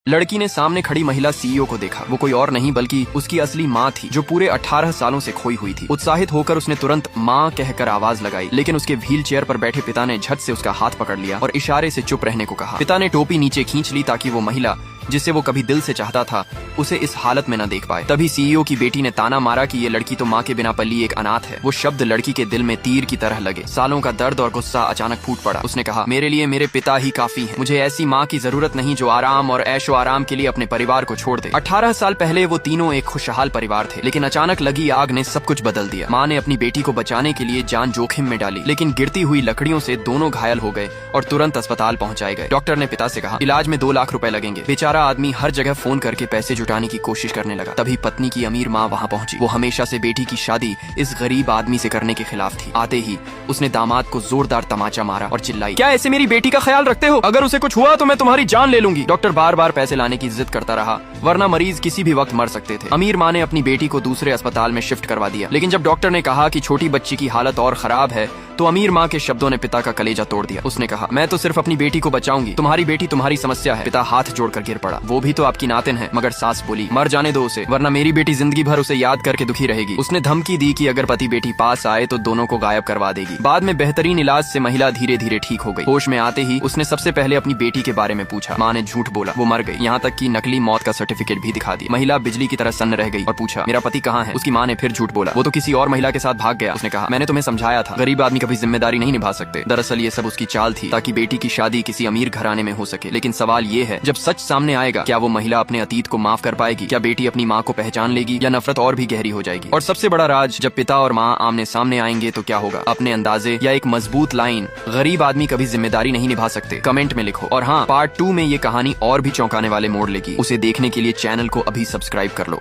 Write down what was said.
लड़की ने सामने खड़ी महिला सीईओ को देखा। वो कोई और नहीं बल्कि उसकी असली माँ थी, जो पूरे 18 सालों से खोई हुई थी। उत्साहित होकर उसने तुरंत माँ कहकर आवाज लगाई, लेकिन उसके व्हील चेयर पर बैठे पिता ने झट से उसका हाथ पकड़ लिया और इशारे से चुप रहने को कहा। पिता ने टोपी नीचे खींच ली ताकि वो महिला जिसे वो कभी दिल से चाहता था उसे इस हालत में न देख पाए। तभी सीईओ की बेटी ने ताना मारा कि ये लड़की तो माँ के बिना पली एक अनाथ है। वो शब्द लड़की के दिल में तीर की तरह लगे। सालों का दर्द और गुस्सा अचानक फूट पड़ा। उसने कहा, मेरे लिए मेरे पिता ही काफी हैं। मुझे ऐसी माँ की जरूरत नहीं जो आराम और ऐशो आराम के लिए अपने परिवार को छोड़ दे। 18 साल पहले वो तीनों एक खुशहाल परिवार थे, लेकिन अचानक लगी आग ने सब कुछ बदल दिया। माँ ने अपनी बेटी को बचाने के लिए जान जोखिम में डाली, लेकिन गिरती हुई लकड़ियों से दोनों घायल हो गए और तुरंत अस्पताल पहुंचाए गए। डॉक्टर ने पिता से कहा, इलाज में 2 लाख रुपए लगेंगे। बेचारा आदमी हर जगह फोन करके पैसे जुटाने की कोशिश करने लगा। तभी पत्नी की अमीर माँ वहाँ पहुंची। वो हमेशा से बेटी की शादी इस गरीब आदमी से करने के खिलाफ थी। आते ही उसने दामाद को जोरदार तमाचा मारा और चिल्लाई, क्या ऐसे मेरी बेटी का ख्याल रखते हो? अगर उसे कुछ हुआ तो मैं तुम्हारी जान ले लूंगी। डॉक्टर बार बार पैसे लाने की जिद करता रहा, वरना मरीज किसी भी वक्त मर सकते थे। अमीर माँ ने अपनी बेटी को दूसरे अस्पताल में शिफ्ट करवा दिया, लेकिन जब डॉक्टर ने कहा कि छोटी बच्ची की हालत और खराब है तो अमीर माँ के शब्दों ने पिता का कलेजा तोड़ दिया। उसने कहा, मैं तो सिर्फ अपनी बेटी को बचाऊंगी, तुम्हारी बेटी तुम्हारी समस्या है। पिता हाथ जोड़कर गिर पड़ा। वो भी तो आपकी नातिन है। मगर सास बोली, मर जाने दो उसे, वरना मेरी बेटी जिंदगी भर उसे याद करके दुखी रहेगी। उसने धमकी दी कि अगर पति बेटी पास आए तो दोनों को गायब करवा देगी। बाद में बेहतरीन इलाज से महिला धीरे धीरे ठीक हो गई। होश में आते ही उसने सबसे पहले अपनी बेटी के बारे में पूछा। माँ ने झूठ बोला, वो मर गई। यहाँ तक कि नकली मौत का सर्टिफिकेट भी दिखा दिया। महिला बिजली की तरह सन्न रह गई और पूछा, मेरा पति कहाँ है? उसकी माँ ने फिर झूठ बोला, वो तो किसी और महिला के साथ भाग गया। उसने कहा, मैंने तुम्हें समझाया था, गरीब आदमी कभी जिम्मेदारी नहीं निभा सकते। दरअसल ये सब उसकी चाल थी ताकि बेटी की शादी किसी अमीर घराने में हो सके। लेकिन सवाल ये है, जब सच सामने आएगा, क्या वो महिला अपने अतीत को माफ कर पाएगी? क्या बेटी अपनी माँ को पहचान लेगी या नफरत और भी गहरी हो जाएगी? और सबसे बड़ा राज, जब पिता और माँ आमने सामने आएंगे तो क्या होगा? अपने अंदाजे या एक मजबूत लाइन, गरीब आदमी कभी जिम्मेदारी नहीं निभा सकते, कमेंट में लिखो। और हाँ, पार्ट 2 में ये कहानी और भी चौंकाने वाले मोड़ लेगी। उसे देखने के लिए चैनल को अभी सब्सक्राइब कर लो।